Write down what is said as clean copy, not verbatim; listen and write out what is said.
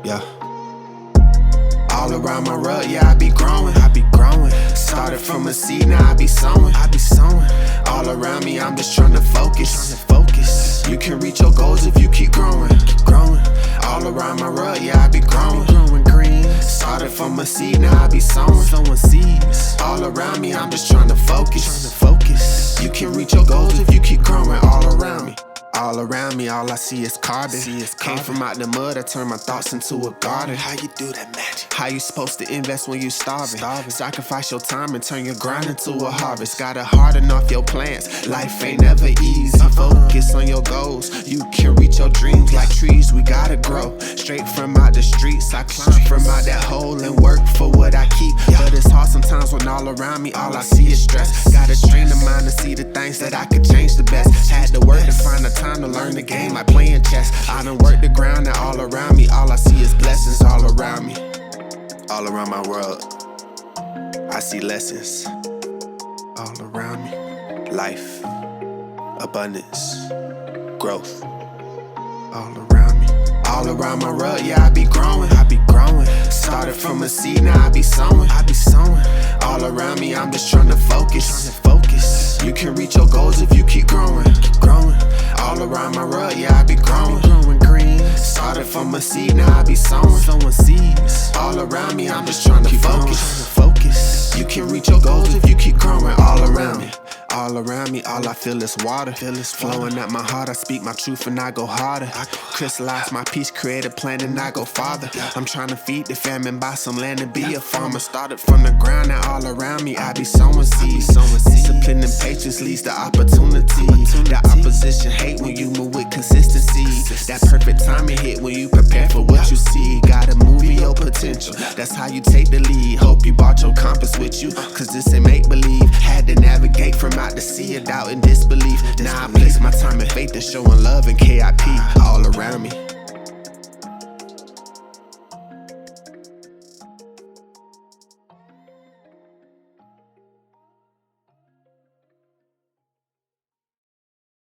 Yeah. All around my rug, yeah, I be growing. Started from a seed, now I be sowing. All around me, I'm just trying to focus. You can reach your goals if you keep growing. All around my rug, yeah, I be growing. Started from a seed, now I be sowing. Seeds. All around me, I'm just trying to focus. You can reach your goals if you keep growing. All around me. All around me, all I see is carbon. Came from out the mud, I turned my thoughts into a garden. How you do that magic? How you supposed to invest when you starving? Sacrifice your time and turn your grind into a harvest. Gotta harden off your plans, life ain't never easy. Focus on your goals, you can reach your dreams. Like trees, we gotta grow. Straight from out the streets, I climb from out that hole and work for what I keep. But it's hard sometimes when all around me, all I see is stress. Gotta train the mind to see the things that I could change the best. Had to work to find the time to learn the game like playing chess. I done worked the ground and all around me, all I see is blessings all around me. All around my world, I see lessons. All around me, life, abundance, growth. All around me. All around my rug, yeah, I be growing. Started from a seed, now I be sowing. All around me, I'm just trying to focus. You can reach your goals if you keep growing. All around my rug, yeah, I be growing. Started from a seed, now I be sowing. Seeds. All around me, I'm just trying to focus. You can reach your goals if you keep growing. All around me. All around me, all I feel is water. Flowing at my heart, I speak my truth and I go harder. Crystallize my peace, create a plan and I go farther. I'm trying to feed the famine, buy some land and be a farmer. Started from the ground and all around me, I be sowing seeds. Discipline and patience leads to opportunity. The opposition hate when you move with consistency. That perfect timing hit when you prepare for what you see. Gotta move in your potential, that's how you take the lead. Hope you brought your compass with you, cause this ain't make believe. Had to navigate from out to see of doubt and disbelief. Now I place my time and faith in showing love and KIP all around me.